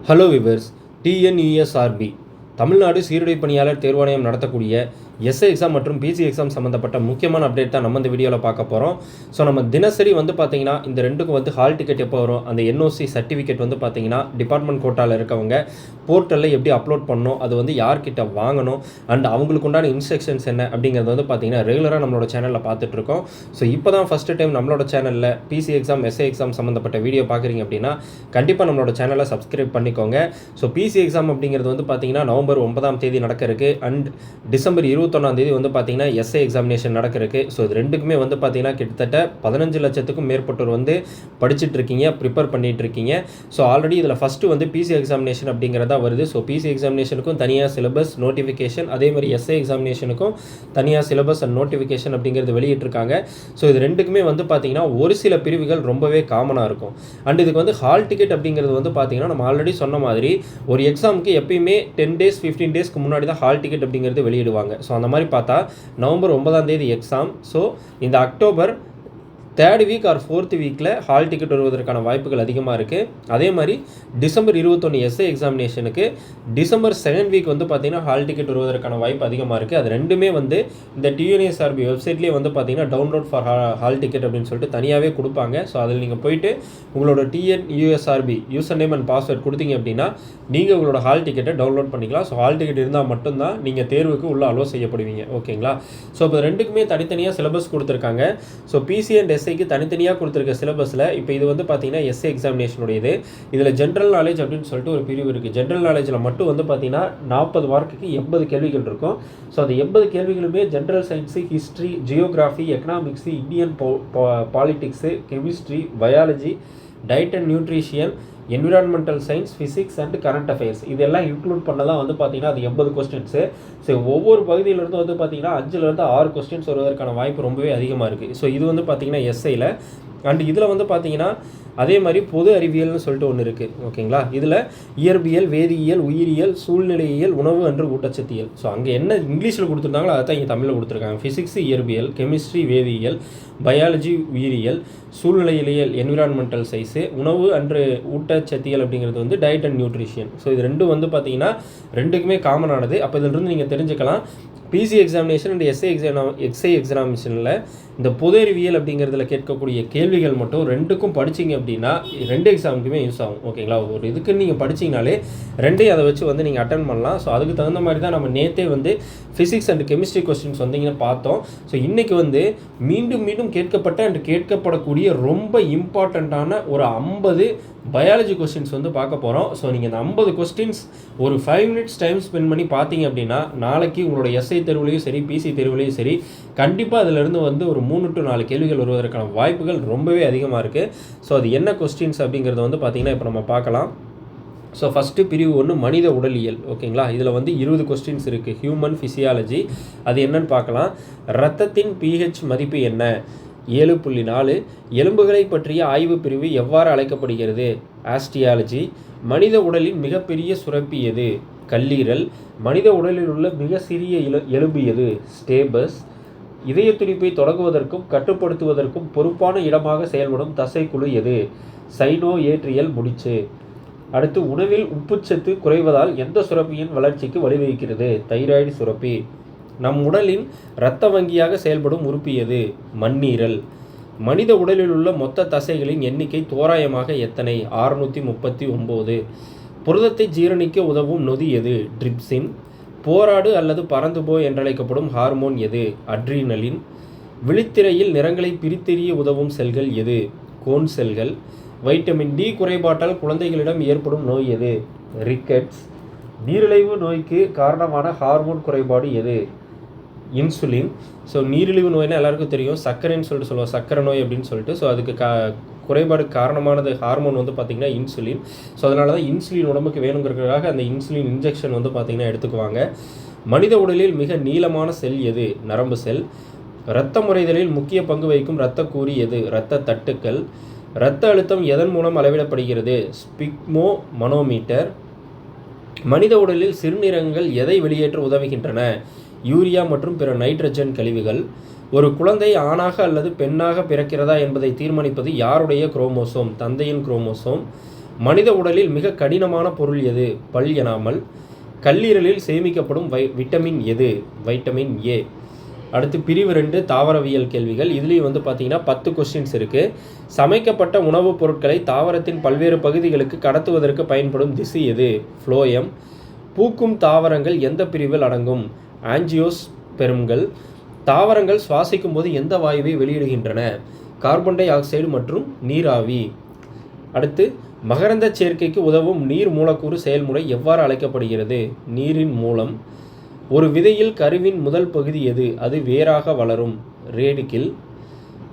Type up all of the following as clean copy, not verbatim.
Hello viewers. TNUSRB Tamil Nadu சீருடை பணியாளர் தேர்வாணையம் நடத்தக்கூடிய எஸ்ஐ எக்ஸாம் மற்றும் பிசி எக்ஸாம் சம்மந்தப்பட்ட முக்கியமான அப்டேட் தான் நம்ம இந்த வீடியோவில் பார்க்க போகிறோம். ஸோ நம்ம தினசரி பார்த்தீங்கன்னா இந்த ரெண்டுக்கும் ஹால் டிக்கெட் எப்போ வரும், அந்த என்ஓசி சர்டிஃபிகேட் பார்த்தீங்கன்னா டிபார்ட்மெண்ட் கோட்டாவில் இருக்கவங்க போர்ட்டலில் எப்படி அப்லோட் பண்ணணும், அது யார்கிட்ட வாங்கணும் அண்ட் அவங்களுக்கு உண்டான இன்ஸ்ட்ரக்ஷன்ஸ் என்ன அப்படிங்கிறது பார்த்தீங்கன்னா ரெகுலராக நம்மளோட சேனலில் பார்த்துட்ருக்கோம். ஸோ இப்போ தான் ஃபஸ்ட்டு டைம் நம்மளோட சேனலில் பிசி எக்ஸாம் எஸ்ஐ எக்ஸாம் சம்மந்தப்பட்ட வீடியோ பார்க்குறீங்க அப்படின்னா கண்டிப்பாக நம்மளோட சேனலை சப்ஸ்கிரைப் பண்ணிக்கோங்க. ஸோ பிசி எக்ஸாம் அப்படிங்கிறது பார்த்தீங்கன்னா நவம்பர் 9 நடக்க இருக்குது அண்ட் டிசம்பர் 21 பார்த்தீங்கன்னா எஸ்ஐ எக்ஸாமினேஷன் நடக்க இருக்குது. ஸோ இது ரெண்டுக்குமே பார்த்தீங்கன்னா கிட்டத்தட்ட 15 லட்சத்துக்கும் மேற்பட்டோர் படிச்சுட்டு இருக்கீங்க, ப்ரிப்பேர் பண்ணிட்டு இருக்கீங்க. ஸோ ஆல்ரெடி இதில் ஃபஸ்ட்டு பிசி எக்ஸாமினேஷன் அப்படிங்கிறதா வருது. ஸோ பிசி எக்ஸாமினேஷனுக்கும் தனியாக சிலபஸ் நோட்டிஃபிகேஷன், அதே மாதிரி எஸ்ஐ எக்ஸாமினேஷனுக்கும் தனியாக சிலபஸ் அண்ட் நோட்டிஃபிகேஷன் அப்படிங்கிறது வெளியிட்டிருக்காங்க. ஸோ இது ரெண்டுக்குமே பார்த்தீங்கன்னா ஒரு சில பிரிவுகள் ரொம்பவே காமனாக இருக்கும். அண்ட் இதுக்கு ஹால் டிக்கெட் அப்படிங்கிறது பார்த்தீங்கன்னா நம்ம ஆல்ரெடி சொன்ன மாதிரி ஒரு எக்ஸாமுக்கு எப்பயுமே 10 days 15 daysக்கு முன்னாடி தான் ஹால் டிக்கெட் அப்படிங்கிறது வெளியிடுவாங்க. ஸோ அந்த மாதிரி பார்த்தா நவம்பர் 9 எக்ஸாம். ஸோ இந்த October 3rd week or 4th weekல ஹால் டிக்கெட் வருவதற்கான வாய்ப்புகள் அதிகமாக இருக்குது. அதே மாதிரி டிசம்பர் 21 எஸ்ஐ எக்ஸாமினேஷனுக்கு டிசம்பர் 2nd week பார்த்தீங்கன்னா ஹால் டிக்கெட் வருவதற்கான வாய்ப்பு அதிகமாக இருக்குது. அது ரெண்டுமே இந்த டிஎன்யூஎஸ்ஆர்பி வெப்சைட்லேயே டவுன்லோட் ஃபார் ஹால் டிக்கெட் அப்படின்னு சொல்லிட்டு தனியாகவே கொடுப்பாங்க. ஸோ அதில் நீங்கள் போயிட்டு உங்களோட TNUSRB user name and password கொடுத்தீங்க அப்படின்னா நீங்கள் உங்களோட ஹால் டிக்கெட்டை டவுன்லோட் பண்ணிக்கலாம். ஸோ ஹால் டிக்கெட் இருந்தால் மட்டும்தான் நீங்கள் தேர்வுக்கு உள்ள அலோ செய்யப்படுவீங்க. ஓகேங்களா? ஸோ இப்போ ரெண்டுக்குமே தனித்தனியாக சிலபஸ் கொடுத்துருக்காங்க. ஸோ பிசி அண்ட் எஸ்ஐக்கு தனித்தனியாக கொடுத்துருக்க சிலபஸில் இப்போ இது பார்த்தீங்கன்னா எஸ்ஐ எக்ஸாமினேஷனுடையது. இதில் ஜென்ரல் நாலேஜ் அப்படின்னு சொல்லிட்டு ஒரு பிரிவு இருக்குது. ஜென்ரல் நாலேஜில் மட்டும் பார்த்தீங்கன்னா 40 மார்க்குக்கு 80 கேள்விகள் இருக்கும். ஸோ அந்த 80 கேள்விகளுமே general science, history, geography, economics, Indian politics, chemistry, biology, diet and nutrition, environmental science, physics and current affairs இதெல்லாம் இன்க்ளூட் பண்ணதான் பார்த்தீங்கன்னா அது 80 கொஸ்டின்ஸு. ஸோ ஒவ்வொரு பகுதியிலேருந்து பார்த்தீங்கன்னா 5லேருந்து 6 கொஸ்டின்ஸ் வருவதற்கான வாய்ப்பு ரொம்பவே அதிகமாக இருக்குது. ஸோ இது பார்த்தீங்கன்னா எஸ்ஐயில் அண்ட் இதில் பார்த்தீங்கன்னா அதே மாதிரி பொது அறிவியல்னு சொல்லிட்டு ஒன்று இருக்குது. ஓகேங்களா? இதில் இயற்பியல், வேதியியல், உயிரியல், சூழ்நிலையியல், உணவு அன்று ஊட்டச்சத்தியல். ஸோ அங்கே என்ன இங்கிலீஷில் கொடுத்துருந்தாங்களோ அதை தான் இங்கே தமிழில் கொடுத்துருக்காங்க. ஃபிசிக்ஸ், இயற்பியல், கெமிஸ்ட்ரி, வேதியியல், பயாலஜி, உயிரியல், சூழ்நிலையியல், என்விரான்மெண்டல் சயின்ஸு, உணவு அன்று ஊட்டச்சத்தியல் அப்படிங்கிறது டயட் அண்ட் நியூட்ரிஷியன். ஸோ இது ரெண்டும் பார்த்தீங்கன்னா ரெண்டுக்குமே காமனானது. அப்போ இதிலிருந்து நீங்கள் தெரிஞ்சுக்கலாம் பிசி எக்ஸாமினேஷன் அண்ட் எஸ்ஐ எக்ஸாமினேஷனில் இந்த பொது அறிவியல் அப்படிங்கிறதுல கேட்கக்கூடிய கேள்விகள் மட்டும் ரெண்டுக்கும் படிச்சிங்க அப்படின்னா 2 எக்ஸாமுக்குமே யூஸ் ஆகும். ஓகேங்களா? ஒரு இதுக்கு நீங்கள் படிச்சிங்கனாலே ரெண்டையும் அதை வச்சு நீங்கள் அட்டன் பண்ணலாம். ஸோ அதுக்கு தகுந்த மாதிரி தான் நம்ம நேற்றே ஃபிசிக்ஸ் அண்ட் கெமிஸ்ட்ரி கொஸ்டின்ஸ் இங்கே பார்த்தோம். ஸோ இன்றைக்கி மீண்டும் மீண்டும் கேட்கப்பட்ட அண்ட் கேட்கப்படக்கூடிய ரொம்ப இம்பார்ட்டண்ட்டான ஒரு 50 பயாலஜி கொஸ்டின்ஸ் பார்க்க போகிறோம். ஸோ நீங்கள் இந்த 50 கொஸ்டின்ஸ் ஒரு 5 minutes டைம் ஸ்பெண்ட் பண்ணி பார்த்தீங்க அப்படின்னா நாளைக்கு உங்களோட எஸ்ஐ தேர்வுலையும் சரி, பிசி தேர்வுலையும் சரி, கண்டிப்பாக அதிலிருந்து ஒரு 3 to 4 கேள்விகள் வருவதற்கான வாய்ப்புகள் ரொம்பவே அதிகமாக இருக்குது. ஸோ அது என்ன கொஸ்டின்ஸ் அப்படிங்கிறத பார்த்தீங்கன்னா இப்போ நம்ம பார்க்கலாம். ஸோ ஃபஸ்ட்டு பிரிவு 1 மனித உடலியல். ஓகேங்களா? இதில் 20 கொஸ்டின்ஸ் இருக்குது. ஹியூமன் ஃபிசியாலஜி அது என்னன்னு பார்க்கலாம். இரத்தத்தின் pH மதிப்பு என்ன? 7.4. எலும்புகளை பற்றிய ஆய்வு பிரிவு எவ்வாறு அழைக்கப்படுகிறது? ஆஸ்டியாலஜி. மனித உடலின் மிகப்பெரிய சுரப்பி எது? கல்லீரல். மனித உடலில் உள்ள மிக சிறிய எலும்பு எது? ஸ்டேபஸ். இதய துடிப்பை தொடங்குவதற்கும் கட்டுப்படுத்துவதற்கும் பொறுப்பான இடமாக செயல்படும் தசைக்குழு எது? சைனோஏட்ரியல் முடிச்சு. அடுத்து உணவில் உப்புச்சத்து குறைவதால் எந்த சுரப்பியின் வளர்ச்சிக்கு வழிவகுக்கிறது? தைராய்டு சுரப்பி. நம் உடலின் இரத்த வங்கியாக செயல்படும் உறுப்பு எது? மண்ணீரல். மனித உடலில் உள்ள மொத்த தசைகளின் எண்ணிக்கை தோராயமாக எத்தனை? 639. புரதத்தை ஜீரணிக்க உதவும் நொதி எது? ட்ரிப்சின். போராடு அல்லது பறந்துபோ என்றழைக்கப்படும் ஹார்மோன் எது? அட்ரினலின். விழித்திரையில் நிறங்களை பிரித்தெறிய உதவும் செல்கள் எது? கோன் செல்கள். வைட்டமின் டி குறைபாட்டால் குழந்தைகளிடம் ஏற்படும் நோய் எது? ரிக்கெட்ஸ். நீரிழிவு நோய்க்கு காரணமான ஹார்மோன் குறைபாடு எது? இன்சுலின். ஸோ நீரிழிவு நோய்னா எல்லாருக்கும் தெரியும், சர்க்கரைன்னு சொல்லுவோம், சர்க்கரை நோய் அப்படின்னு சொல்லிட்டு. ஸோ அதுக்கு குறைபாடு காரணமானது ஹார்மோன் பார்த்திங்கன்னா இன்சுலின். ஸோ அதனால தான் இன்சுலின் உடம்புக்கு வேணுங்கிறதுக்காக அந்த இன்சுலின் இன்ஜெக்ஷன் பார்த்திங்கன்னா எடுத்துக்குவாங்க. மனித உடலில் மிக நீளமான செல் எது? நரம்பு செல். இரத்த முறைதலில் முக்கிய பங்கு வகிக்கும் இரத்த கூறி எது? இரத்த தட்டுக்கள். இரத்த அழுத்தம் எதன் மூலம் அளவிடப்படுகிறது? ஸ்பிக்மோ மனோமீட்டர். மனித உடலில் சிறுநீரகங்கள் எதை வெளியேற்ற உதவுகின்றன? யூரியா மற்றும் பிற நைட்ரஜன் கழிவுகள். ஒரு குழந்தை ஆணாக அல்லது பெண்ணாக பிறக்கிறதா என்பதை தீர்மானிப்பது யாருடைய குரோமோசோம்? தந்தையின் குரோமோசோம். மனித உடலில் மிக கடினமான பொருள் எது? பல் எனாமல். கல்லீரலில் சேமிக்கப்படும் விட்டமின் எது? Vitamin A. அடுத்து பிரிவு 2 தாவரவியல் கேள்விகள். இதுலேயும் வந்து பார்த்தீங்கன்னா 10 கொஸ்டின்ஸ் இருக்குது. சமைக்கப்பட்ட உணவுப் பொருட்களை தாவரத்தின் பல்வேறு பகுதிகளுக்கு கடத்துவதற்கு பயன்படும் திசு எது? ஃப்ளோயம். பூக்கும் தாவரங்கள் எந்த பிரிவில் அடங்கும்? ஆஞ்சியோஸ்பெர்ம்கள். தாவரங்கள் சுவாசிக்கும் போது எந்த வாயுவை வெளியிடுகின்றன? கார்பன் டை ஆக்சைடு மற்றும் நீராவி. அடுத்து மகரந்த சேர்க்கைக்கு உதவும் நீர் மூலக்கூறு செயல்முறை எவ்வாறு அழைக்கப்படுகிறது? நீரின் மூலம். ஒரு விதையில் கருவின் முதல் பகுதி எது? அது வேராக வளரும். ரேடிக்கில்.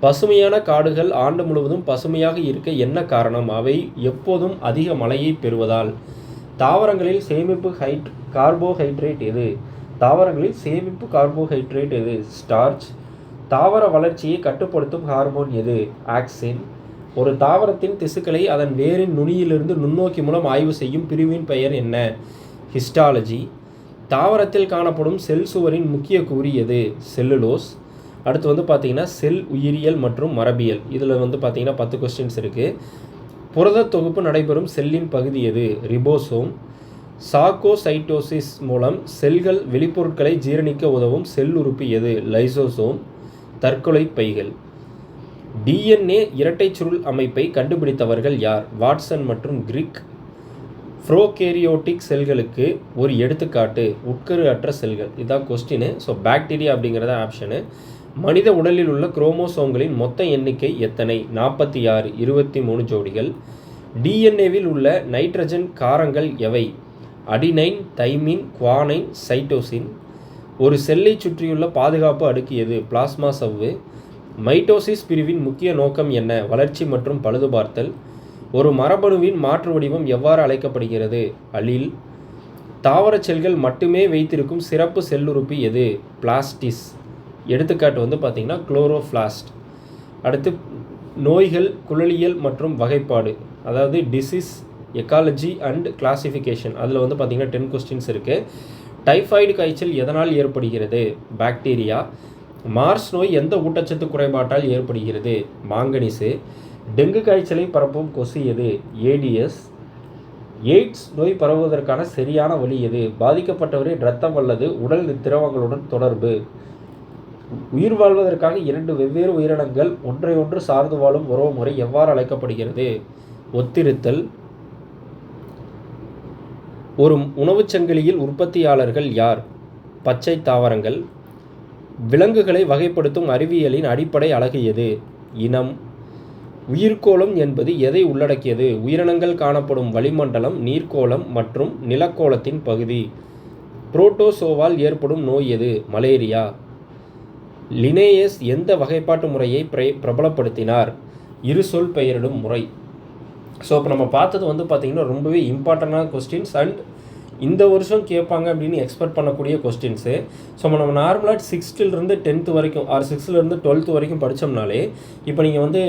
பசுமையான காடுகள் ஆண்டு முழுவதும் பசுமையாக இருக்க என்ன காரணம்? அவை எப்போதும் அதிக மழையை பெறுவதால். தாவரங்களில் சேமிப்பு கார்போஹைட்ரேட் எது? தாவரங்களில் சேமிப்பு கார்போஹைட்ரேட் எது? ஸ்டார்ச். தாவர வளர்ச்சியை கட்டுப்படுத்தும் ஹார்மோன் எது? ஆக்சின். ஒரு தாவரத்தின் திசுக்களை அதன் வேரின் நுனியிலிருந்து நுண்ணோக்கி மூலம் ஆய்வு செய்யும் பிரிவின் பெயர் என்ன? ஹிஸ்டாலஜி. தாவரத்தில் காணப்படும் செல் சுவரின் முக்கிய கூறு எது? செல்லுலோஸ். அடுத்து வந்து பார்த்தீங்கன்னா செல் உயிரியல் மற்றும் மரபியல். இதில் வந்து பார்த்தீங்கன்னா 10 கொஸ்டின்ஸ் இருக்குது. புரத தொகுப்பு நடைபெறும் செல்லின் பகுதி எது? ரிபோசோம். சாக்கோசைட்டோசிஸ் மூலம் செல்கள் வெளிப்பொருட்களை ஜீரணிக்க உதவும் செல் உறுப்பு எது? லைசோசோம். தற்கொலை பைகள். டிஎன்ஏ இரட்டை சுருள் அமைப்பை கண்டுபிடித்தவர்கள் யார்? வாட்சன் மற்றும் கிரிக். ப்ரோகேரியோட்டிக் செல்களுக்கு ஒரு எடுத்துக்காட்டு உட்கரு அற்ற செல்கள். இதுதான் கொஸ்டின். ஸோ பாக்டீரியா அப்படிங்கிறத ஆப்ஷனு. மனித உடலில் உள்ள குரோமோசோம்களின் மொத்த எண்ணிக்கை எத்தனை? 46, 23 ஜோடிகள். டிஎன்ஏவில் உள்ள நைட்ரஜன் காரங்கள் எவை? Adenine, thymine, guanine, cytosine. ஒரு செல்லை சுற்றியுள்ள பாதுகாப்பு அடுக்கு எது? பிளாஸ்மா சவ்வு. மைட்டோசிஸ் பிரிவின் முக்கிய நோக்கம் என்ன? வளர்ச்சி மற்றும் பழுதுபார்த்தல். ஒரு மரபணுவின் மாற்று வடிவம் எவ்வாறு அழைக்கப்படுகிறது? அலீல். தாவர செல்கள் மட்டுமே வைத்திருக்கும் சிறப்பு செல்லுறுப்பு எது? பிளாஸ்டிஸ். எடுத்துக்காட்டு வந்து பார்த்திங்கன்னா குளோரோஃப்ளாஸ்ட். அடுத்து நோய்கள், குழலியல் மற்றும் வகைப்பாடு, அதாவது டிசீஸ் எக்காலஜி அண்ட் கிளாசிஃபிகேஷன். அதில் வந்து பார்த்திங்கன்னா 10 கொஸ்டின்ஸ் இருக்குது. டைஃபாய்டு காய்ச்சல் எதனால் ஏற்படுகிறது? பாக்டீரியா. மார்ஸ் நோய் எந்த ஊட்டச்சத்து குறைபாட்டால் ஏற்படுகிறது? மாங்கனீசு. டெங்கு காய்ச்சலை பரப்பும் கொசு எது? ஏடிஎஸ். எய்ட்ஸ் நோய் பரவுவதற்கான சரியான வழி எது? பாதிக்கப்பட்டவரின் இரத்தம் அல்லது உடல் திரவங்களுடன் தொடர்பு. உயிர் வாழ்வதற்காக 2 வெவ்வேறு உயிரினங்கள் ஒன்றை ஒன்று சார்ந்து வாழும் உறவுமுறை எவ்வாறு அழைக்கப்படுகிறது? ஒத்திருத்தல். ஒரு உணவுச் சங்கிலியில் உற்பத்தியாளர்கள் யார்? பச்சை தாவரங்கள். விலங்குகளை வகைப்படுத்தும் அறிவியலின் அடிப்படை அலகு எது? இனம். உயிர்க்கோளம் என்பது எதை உள்ளடக்கியது? உயிரினங்கள் காணப்படும் வளிமண்டலம், நீர்க்கோளம் மற்றும் நிலக்கோளத்தின் பகுதி. புரோட்டோசோவால் ஏற்படும் நோய் எது? மலேரியா. லினேயஸ் எந்த வகைப்பாட்டு முறையை பிரபலப்படுத்தினார்? இருசொல் பெயரிடும் முறை. ஸோ இப்போ நம்ம பார்த்தது வந்து பார்த்திங்கன்னா ரொம்பவே இம்பார்ட்டண்டான கொஸ்டின்ஸ் அண்ட் இந்த வருஷம் கேட்பாங்க அப்படின்னு எக்ஸ்பெக்ட் பண்ணக்கூடிய கொஸ்டின்ஸு. ஸோ நம்ம நார்மலாக 6th வரைக்கும் 10th வரைக்கும் ஆர் 6th 12th வரைக்கும் படித்தோம்னாலே இப்போ நீங்கள் வந்து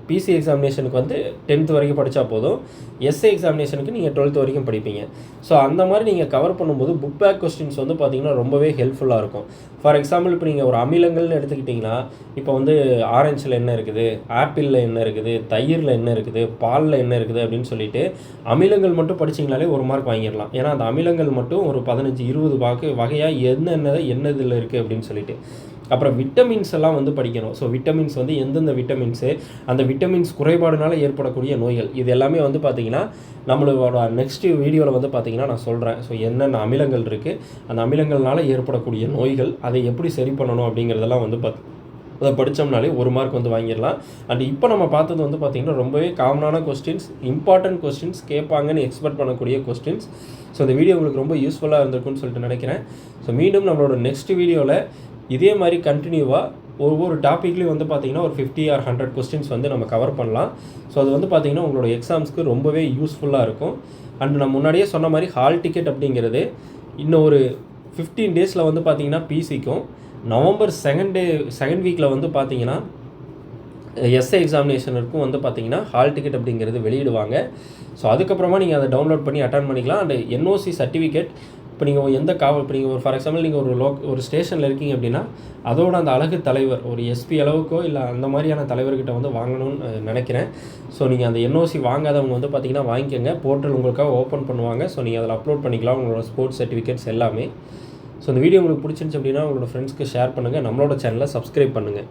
பிசி எக்ஸாமினேஷனுக்கு வந்து 10th வரைக்கும் படித்தா போதும். எஸ்ஏ எக்ஸாமினேஷனுக்கு நீங்கள் 12th வரைக்கும் படிப்பீங்க. ஸோ அந்த மாதிரி நீங்கள் கவர் பண்ணும்போது புக் பேக் கொஸ்டின்ஸ் வந்து பார்த்திங்கன்னா ரொம்பவே ஹெல்ப்ஃபுல்லாக இருக்கும். ஃபார் எக்ஸாம்பிள் இப்போ நீங்கள் ஒரு அமிலங்கள்னு எடுத்துக்கிட்டிங்கன்னா இப்போ வந்து ஆரஞ்சில் என்ன இருக்குது, ஆப்பிளில் என்ன இருக்குது, தயிரில் என்ன இருக்குது, பாலில் என்ன இருக்குது அப்படின்னு சொல்லிட்டு அமிலங்கள் மட்டும் படிச்சிங்கனாலே 1 மார்க் வாங்கிடலாம். ஏன்னா அந்த அமிலங்கள் மட்டும் ஒரு 15-20 வகையாக என்ன இதில் இருக்குது அப்படின்னு சொல்லிட்டு. அப்புறம் விட்டமின்ஸ் எல்லாம் வந்து படிக்கணும். ஸோ விட்டமின்ஸ் வந்து எந்தெந்த விட்டமின்ஸு, அந்த விட்டமின்ஸ் குறைபாடுனால ஏற்படக்கூடிய நோய்கள், இது எல்லாமே வந்து பார்த்திங்கன்னா நம்மளோட நெக்ஸ்ட் வீடியோவில் வந்து பார்த்திங்கன்னா நான் சொல்கிறேன். ஸோ என்னென்ன அமிலங்கள் இருக்குது, அந்த அமிலங்கள்னால ஏற்படக்கூடிய நோய்கள், அதை எப்படி சரி பண்ணணும் அப்படிங்கிறதெல்லாம் வந்து அதை படித்தோம்னாலே 1 மார்க் வந்து வாங்கிடலாம். அண்ட் இப்போ நம்ம பார்த்தது வந்து பார்த்திங்கன்னா ரொம்பவே காமனான கொஸ்டின்ஸ், இம்பார்ட்டன்ட் கொஸ்டின்ஸ், கேட்பாங்கன்னு எக்ஸ்பெக்ட் பண்ணக்கூடிய கொஸ்டின்ஸ். ஸோ இந்த வீடியோ உங்களுக்கு ரொம்ப யூஸ்ஃபுல்லாக இருந்திருக்குன்னு சொல்லிட்டு நினைக்கிறேன். ஸோ மீண்டும் நம்மளோட நெக்ஸ்ட் வீடியோவில் இதே மாதிரி கண்டினியூவாக ஒவ்வொரு டாப்பிக்லேயும் வந்து பார்த்திங்கன்னா ஒரு 50 or 100 கொஸ்டின்ஸ் வந்து நம்ம கவர் பண்ணலாம். ஸோ அது வந்து பார்த்திங்கன்னா உங்களோட எக்ஸாம்ஸ்க்கு ரொம்பவே யூஸ்ஃபுல்லாக இருக்கும். அண்ட் நான் முன்னாடியே சொன்ன மாதிரி ஹால் டிக்கெட் அப்படிங்கிறது இன்னும் ஒரு 15 டேஸில் வந்து பார்த்திங்கன்னா பிசிக்கும், நவம்பர் 2nd வீக்கில் வந்து பார்த்திங்கன்னா எஸ்ஏ எக்ஸாமினேஷனுக்கும் வந்து பார்த்திங்கன்னா ஹால் டிக்கெட் அப்படிங்கிறது வெளியிடுவாங்க. ஸோ அதுக்கப்புறமா நீங்கள் அதை டவுன்லோட் பண்ணி அட்டன் பண்ணிக்கலாம். அண்ட் என்ஓசி சர்டிஃபிகேட் இப்போ நீங்கள் எந்த காவல் இப்போ நீங்கள் ஃபார் எக்ஸாம்பிள் நீங்கள் ஒரு ஸ்டேஷனில் இருக்கீங்க அப்படின்னா அதோட அந்த அழகு தலைவர் ஒரு எஸ்பி அளவுக்கோ இல்லை அந்த மாதிரியான தலைவர்கிட்ட வந்து வாங்கணும்னு நினைக்கிறேன். ஸோ நீங்கள் அந்த என்ஓசி வாங்காதவங்க வந்து பார்த்திங்கன்னா வாங்கிக்கோங்க. போர்ட்டல் உங்களுக்காக ஓப்பன் பண்ணுவாங்க. ஸோ நீங்கள் அதில் அப்லோட் பண்ணிக்கலாம் உங்களோட ஸ்போர்ட்ஸ் சர்டிஃபிகேட்ஸ் எல்லாமே. ஸோ இந்த வீடியோ உங்களுக்கு பிடிச்சிருந்துச்சு அப்படின்னா உங்களோட ஃப்ரெண்ட்ஸ்க்கு ஷேர் பண்ணுங்கள். நம்மளோட சேனலை சப்ஸ்கிரைப் பண்ணுங்கள்.